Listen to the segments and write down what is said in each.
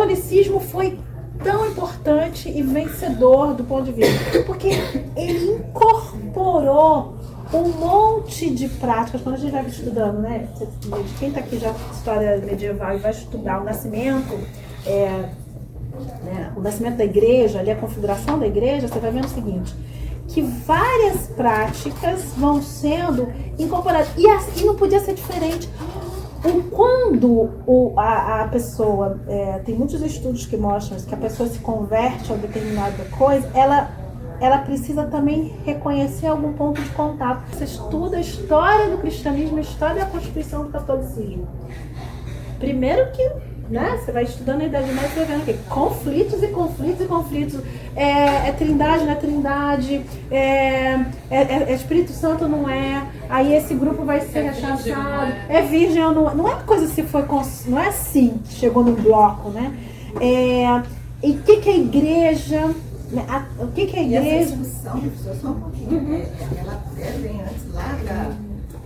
catolicismo foi tão importante e vencedor do ponto de vista? Porque ele incorporou um monte de práticas. Quando a gente vai estudando, né? Quem está aqui já com história medieval e vai estudar o nascimento, o nascimento da igreja, ali a configuração da igreja, você vai ver o seguinte, que várias práticas vão sendo incorporadas. E assim não podia ser diferente. Quando a pessoa, tem muitos estudos que mostram que a pessoa se converte a determinada coisa, ela precisa também reconhecer algum ponto de contato. Você estuda a história do cristianismo, a história da constituição do catolicismo. Primeiro que, né, você vai estudando a Idade Média, você vai vendo aqui, conflitos e conflitos e conflitos. É trindade, não é trindade, é Espírito Santo, não é. Aí esse grupo vai ser rechaçado. É virgem ou não é. Não é coisa se foi, não é assim, chegou num bloco, né? E o que é a igreja? O que é a igreja? E essa discussão, só um pouquinho, ela vem antes lá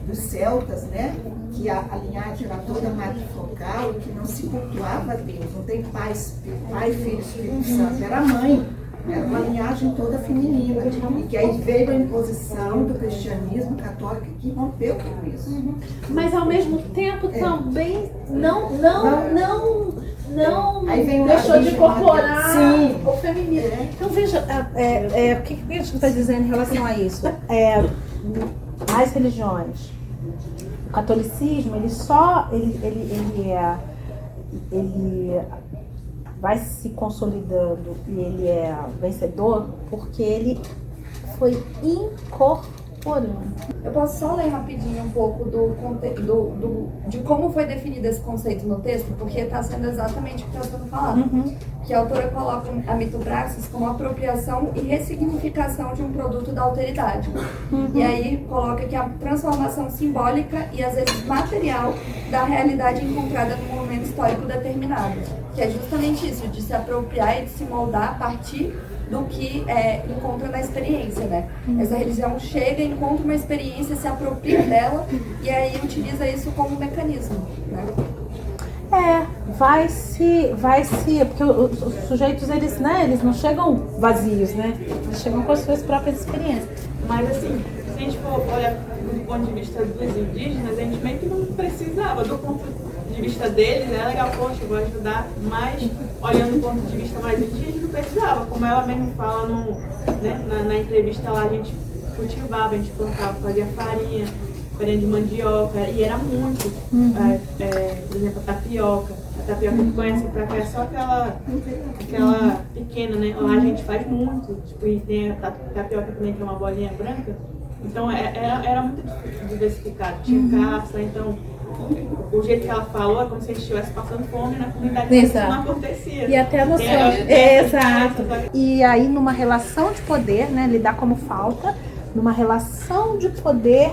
dos celtas, né? Que a linhagem era toda matrifocal e que não se cultuava a Deus. Não tem pai, filho, Espírito Santo. Era mãe. Era uma linhagem toda feminina. E que aí veio a imposição do cristianismo católico que rompeu com isso. Mas ao mesmo tempo também não aí vem deixou de incorporar o feminino. Então veja, o que a gente está dizendo em relação a isso? As religiões, o catolicismo, ele vai se consolidando e ele é vencedor porque ele foi incorporando. Eu posso só ler rapidinho um pouco de como foi definido esse conceito no texto, porque está sendo exatamente o que está sendo falado. Que a autora coloca a mitopraxis como apropriação e ressignificação de um produto da alteridade. E aí coloca que a transformação simbólica e às vezes material da realidade encontrada num momento histórico determinado. Que é justamente isso, de se apropriar e de se moldar a partir do que encontra na experiência, né? Essa religião chega, encontra uma experiência, se apropria dela e aí utiliza isso como mecanismo, né? Porque os sujeitos, eles não chegam vazios, né? Eles chegam com as suas próprias experiências. Mas assim, se a gente for olhar do ponto de vista dos indígenas, a gente meio que não precisava do ponto de vista deles, é legal, poxa, eu vou ajudar, mas olhando do ponto de vista mais indígena, a gente não precisava, como ela mesmo fala na entrevista lá, a gente cultivava, a gente plantava, fazia farinha de mandioca, e era muito, por exemplo, a tapioca que conhece pra cá é só aquela pequena, né? Lá a gente faz muito, tipo, e tem a tapioca também, que é uma bolinha branca, então era muito diversificado, tinha caça, então o jeito que ela falou é como se a gente estivesse passando fome na comunidade, isso não acontecia. E até a noção. Exato. E aí, numa relação de poder, né, lidar como falta, numa relação de poder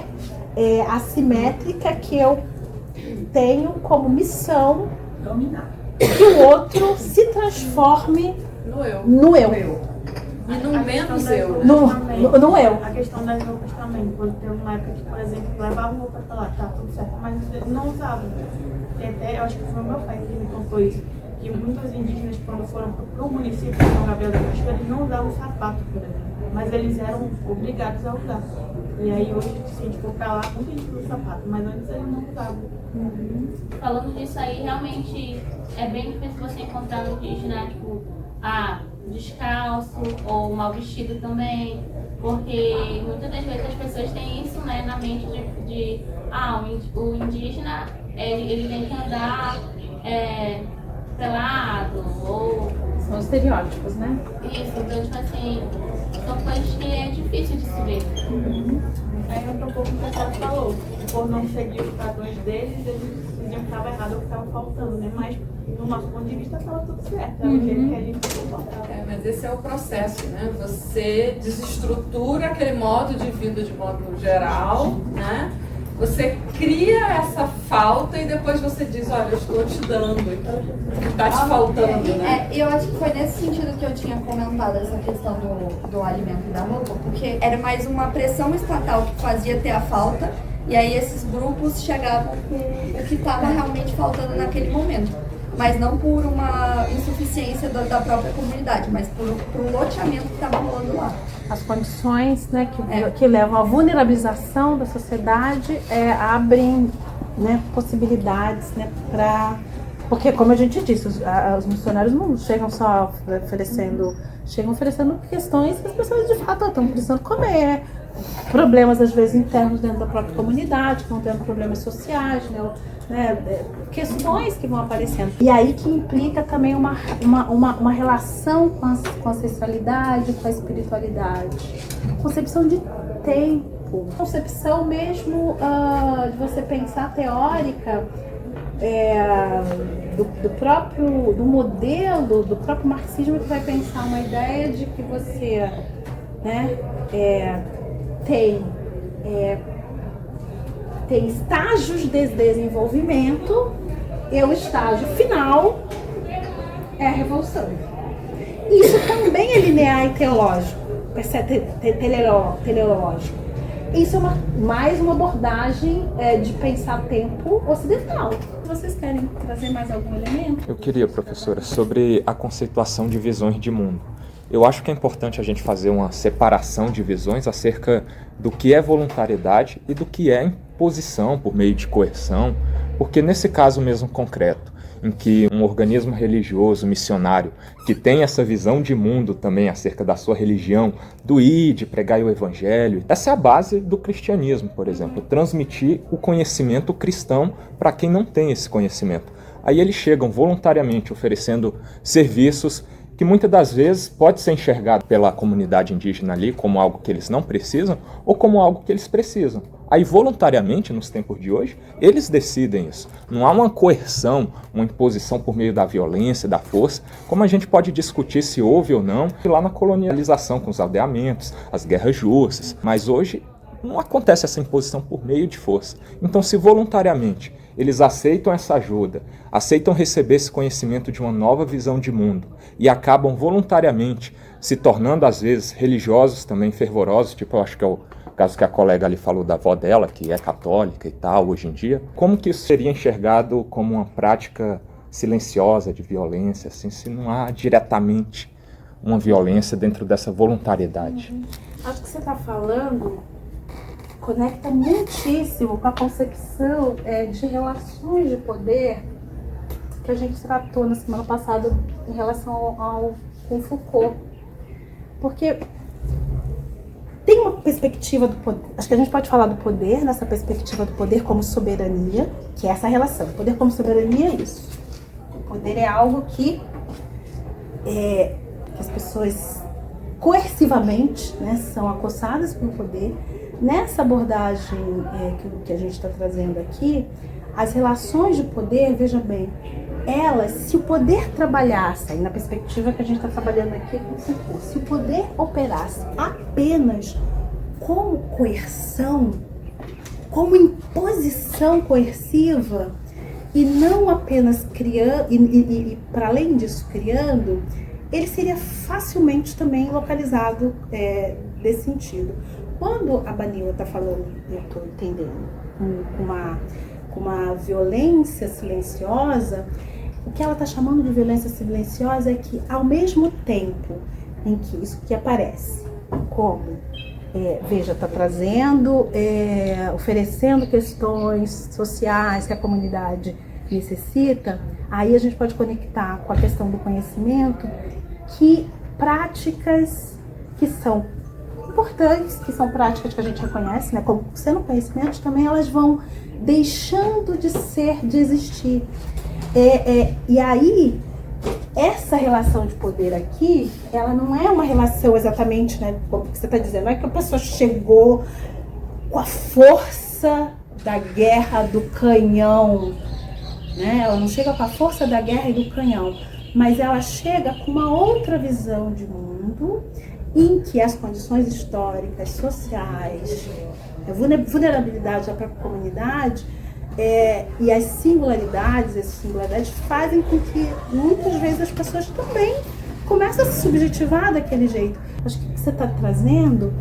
assimétrica que eu tenho como missão dominar. Que o outro se transforme no eu. E no menos eu. No eu. A questão das roupas também. Quando teve uma época que, por exemplo, levavam roupa pra lá, tá tudo certo, mas não usavam. Tem até, eu acho que foi o meu pai que me contou isso, que muitos indígenas, quando foram pro município de São Gabriel da Cachoeira, eles não usavam sapato, por exemplo, mas eles eram obrigados a usar. E aí hoje, se a gente for pra lá, muita gente usa sapato, mas antes eles não usavam. Falando disso aí, realmente é bem difícil você encontrar no indígena, tipo, descalço ou mal vestido também, porque muitas das vezes as pessoas têm isso, né, na mente o indígena ele tem que andar pelado ou... São estereótipos, né? Isso, então tipo assim, são coisas que é difícil de se ver. Aí entra um pouco o que a senhora falou, por não seguir os padrões deles, eles diziam que estava errado ou que estava faltando, né? Mas no nosso ponto de vista estava tudo certo, era o jeito que a gente se comportava. Mas esse é o processo, né? Você desestrutura aquele modo de vida de modo geral, né? Você cria essa falta e depois você diz, olha, eu estou te dando, está te faltando, né? Eu acho que foi nesse sentido que eu tinha comentado essa questão do alimento e da roupa, porque era mais uma pressão estatal que fazia ter a falta, e aí esses grupos chegavam com o que estava realmente faltando naquele momento. mas não por uma insuficiência da própria comunidade, mas por um loteamento que estava rolando lá. As condições, né, que levam à vulnerabilização da sociedade abrem, né, possibilidades, né, para... Porque, como a gente disse, os missionários não chegam só oferecendo... Chegam oferecendo questões que as pessoas, de fato, estão precisando comer. Problemas, às vezes, internos dentro da própria comunidade, que vão tendo problemas sociais, né, questões que vão aparecendo. E aí que implica também uma relação com a ancestralidade, com a espiritualidade. Concepção de tempo. Concepção mesmo de você pensar teórica do modelo, do próprio marxismo, que vai pensar uma ideia de que você, né, tem estágios de desenvolvimento e o estágio final é a revolução. Isso também é linear e teológico, teleológico. Isso é mais uma abordagem de pensar tempo ocidental. Vocês querem trazer mais algum elemento? Eu queria, professora, sobre a conceituação de visões de mundo. Eu acho que é importante a gente fazer uma separação de visões acerca do que é voluntariedade e do que é imposição por meio de coerção, porque nesse caso mesmo concreto, em que um organismo religioso missionário que tem essa visão de mundo também acerca da sua religião, do ir, de pregar o evangelho, essa é a base do cristianismo, por exemplo, transmitir o conhecimento cristão para quem não tem esse conhecimento. Aí eles chegam voluntariamente oferecendo serviços que muitas das vezes pode ser enxergado pela comunidade indígena ali como algo que eles não precisam ou como algo que eles precisam. Aí, voluntariamente, nos tempos de hoje, eles decidem isso. Não há uma coerção, uma imposição por meio da violência, da força, como a gente pode discutir se houve ou não lá na colonialização, com os aldeamentos, as guerras justas. Mas hoje não acontece essa imposição por meio de força. Então, se voluntariamente eles aceitam essa ajuda, aceitam receber esse conhecimento de uma nova visão de mundo e acabam voluntariamente se tornando, às vezes, religiosos também, fervorosos, tipo, eu acho que é o caso que a colega ali falou da avó dela, que é católica e tal, hoje em dia, como que isso seria enxergado como uma prática silenciosa de violência, assim, se não há diretamente uma violência dentro dessa voluntariedade? Acho que você está falando conecta muitíssimo com a concepção de relações de poder que a gente tratou na semana passada em relação com Foucault. Porque tem uma perspectiva do poder, acho que a gente pode falar do poder nessa perspectiva do poder como soberania, que é essa relação. O poder como soberania é isso. O poder é algo que as pessoas coercivamente, né, são acossadas pelo poder. Nessa abordagem que a gente está trazendo aqui, as relações de poder, veja bem, elas, se o poder trabalhasse, na perspectiva que a gente está trabalhando aqui, se o poder operasse apenas como coerção, como imposição coerciva, e não apenas criando, e para além disso criando, ele seria facilmente também localizado desse sentido. Quando a Banila está falando, eu estou entendendo, com uma violência silenciosa, o que ela está chamando de violência silenciosa é que, ao mesmo tempo em que isso que aparece, como, veja, está trazendo, oferecendo questões sociais que a comunidade necessita, aí a gente pode conectar com a questão do conhecimento, que práticas que são importantes, que são práticas que a gente reconhece, né, como sendo conhecimentos, também elas vão deixando de existir. E aí, essa relação de poder aqui, ela não é uma relação exatamente, né, como você está dizendo, não é que a pessoa chegou com a força da guerra do canhão, né? Ela não chega com a força da guerra e do canhão, mas ela chega com uma outra visão de mundo, em que as condições históricas, sociais, a vulnerabilidade da própria comunidade e as singularidades, essas singularidades fazem com que muitas vezes as pessoas também começam a se subjetivar daquele jeito. Acho que o que você está trazendo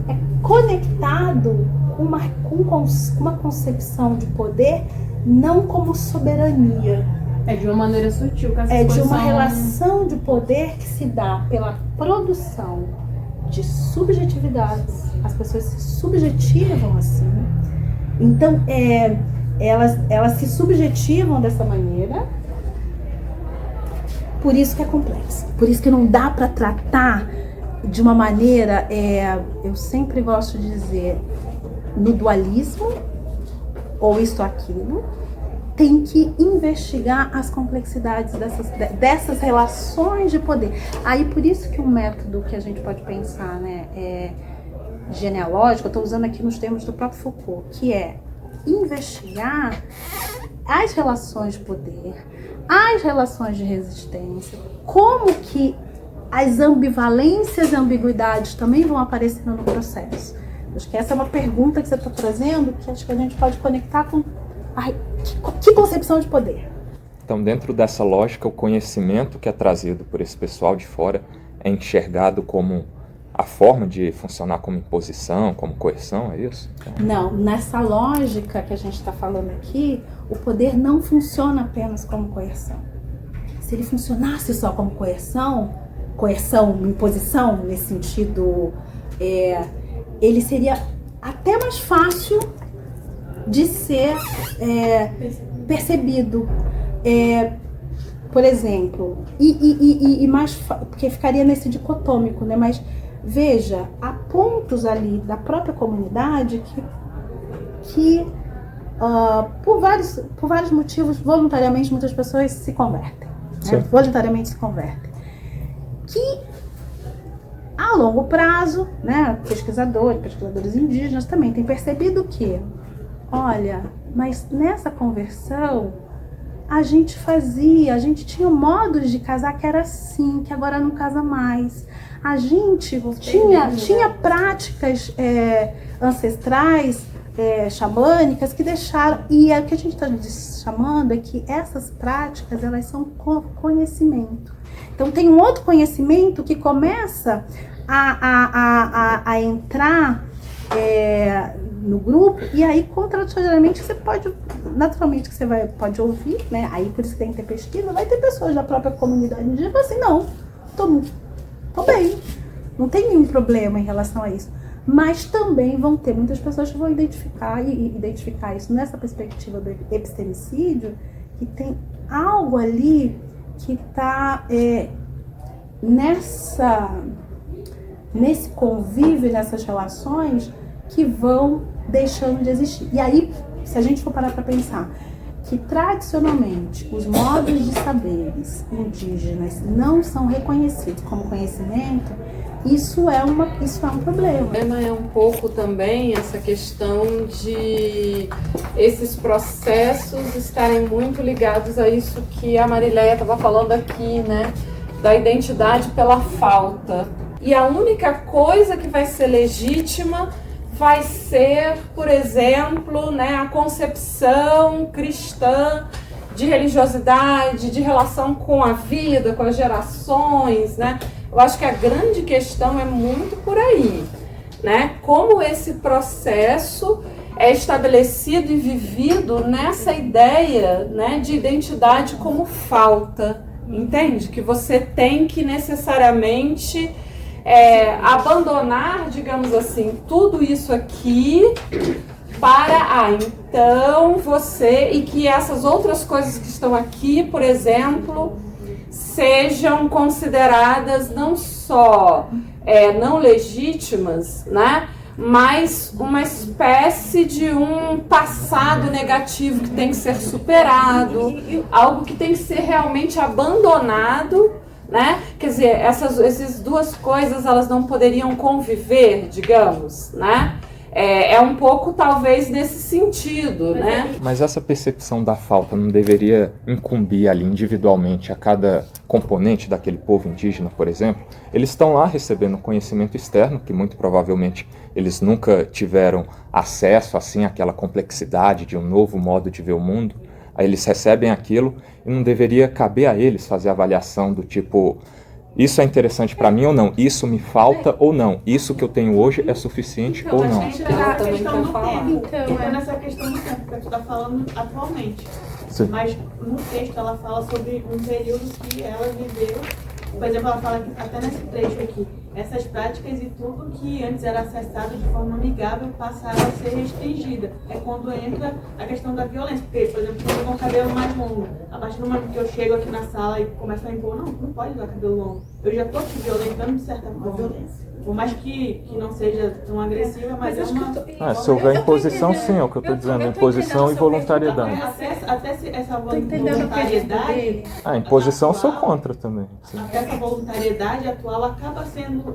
é conectado com uma concepção de poder não como soberania, É de uma maneira sutil que essas É de coisas uma são- relação de poder que se dá pela produção de subjetividades. As pessoas se subjetivam assim. Então, elas se subjetivam dessa maneira. Por isso que é complexo. Por isso que não dá para tratar de uma maneira, eu sempre gosto de dizer, no dualismo, ou isto ou aquilo. Tem que investigar as complexidades dessas relações de poder. Aí, por isso que um método que a gente pode pensar, né, genealógico, eu estou usando aqui nos termos do próprio Foucault, que é investigar as relações de poder, as relações de resistência, como que as ambivalências e ambiguidades também vão aparecendo no processo. Acho que essa é uma pergunta que você está trazendo, que acho que a gente pode conectar com que concepção de poder. Então, dentro dessa lógica, o conhecimento que é trazido por esse pessoal de fora é enxergado como a forma de funcionar como imposição, como coerção, é isso? Não, nessa lógica que a gente está falando aqui, o poder não funciona apenas como coerção. Se ele funcionasse só como coerção, imposição, nesse sentido, ele seria até mais fácil de ser percebido. Por exemplo, e mais, porque ficaria nesse dicotômico, né? Mas veja, há pontos ali da própria comunidade que por vários motivos, voluntariamente, muitas pessoas se convertem. Né? Voluntariamente se convertem. Que a longo prazo, né, pesquisadores indígenas também têm percebido que, olha, mas nessa conversão a gente tinha modos de casar que era assim, que agora não casa mais. A gente tinha práticas ancestrais, xamânicas, que deixaram, e o que a gente está chamando é que essas práticas, elas são conhecimento. Então tem um outro conhecimento que começa a entrar no grupo, e aí contraditoriamente você pode, naturalmente que você pode ouvir, né? Aí por isso que tem que ter pesquisa, vai ter pessoas da própria comunidade indígena que falam assim, não, tô bem, não tem nenhum problema em relação a isso. Mas também vão ter muitas pessoas que vão identificar isso nessa perspectiva do epistemicídio, que tem algo ali que está nesse convívio, nessas relações, que vão deixando de existir. E aí, se a gente for parar para pensar que tradicionalmente os modos de saberes indígenas não são reconhecidos como conhecimento, isso é um problema. O problema é um pouco também essa questão de esses processos estarem muito ligados a isso que a Marileia estava falando aqui, né? Da identidade pela falta. E a única coisa que vai ser legítima vai ser, por exemplo, né, a concepção cristã de religiosidade, de relação com a vida, com as gerações, né? Eu acho que a grande questão é muito por aí, né? Como esse processo é estabelecido e vivido nessa ideia, né, de identidade como falta, entende? Que você tem que necessariamente abandonar, digamos assim, tudo isso aqui para, então você, e que essas outras coisas que estão aqui, por exemplo, sejam consideradas não só não legítimas, né, mas uma espécie de um passado negativo que tem que ser superado, algo que tem que ser realmente abandonado, né? Quer dizer, essas duas coisas, elas não poderiam conviver, digamos, né? É um pouco, talvez, nesse sentido, né? Mas essa percepção da falta não deveria incumbir ali individualmente a cada componente daquele povo indígena, por exemplo? Eles estão lá recebendo conhecimento externo, que muito provavelmente eles nunca tiveram acesso, assim, àquela complexidade de um novo modo de ver o mundo. Aí eles recebem aquilo e não deveria caber a eles fazer avaliação do tipo, isso é interessante para mim ou não, isso me falta ou não, isso que eu tenho hoje é suficiente ou não. Então, nessa questão do tempo, nessa questão do tempo que tu está falando atualmente. Sim. Mas no texto ela fala sobre um período que ela viveu. Por exemplo, ela fala que, até nesse trecho aqui, essas práticas e tudo que antes era acessado de forma amigável passaram a ser restringida. É quando entra a questão da violência. Porque, por exemplo, eu com o cabelo mais longo, a partir do momento que eu chego aqui na sala e começo a impor, não pode usar cabelo longo. Eu já estou te violentando de certa forma. Por mais que não seja tão agressiva, mas é uma... Se houver imposição, sim, é o que eu estou dizendo. Imposição e voluntariedade. Até essa entendendo o pedido voluntariedade... dele. A imposição eu sou contra também. Sim. Até essa voluntariedade atual acaba sendo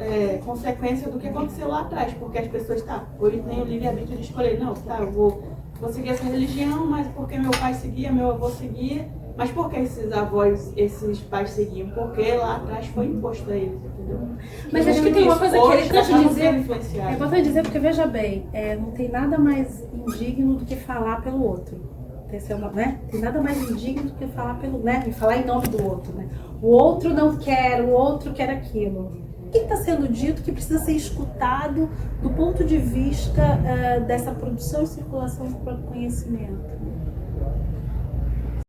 consequência do que aconteceu lá atrás, porque as pessoas, hoje tem o livre-arbítrio de escolher, não, eu vou seguir essa religião, mas porque meu pai seguia, meu avô seguia, mas por que esses pais seguiam? Porque lá atrás foi imposto a eles, entendeu? Mas acho que tem uma coisa que ele quer acabam dizer. sendo influenciados. É importante dizer, porque veja bem, não tem nada mais indigno do que falar pelo outro. Né? Tem nada mais indigno do que falar e falar em nome do outro, né? O outro não quer, o outro quer aquilo. O que está sendo dito que precisa ser escutado do ponto de vista dessa produção e circulação do próprio conhecimento?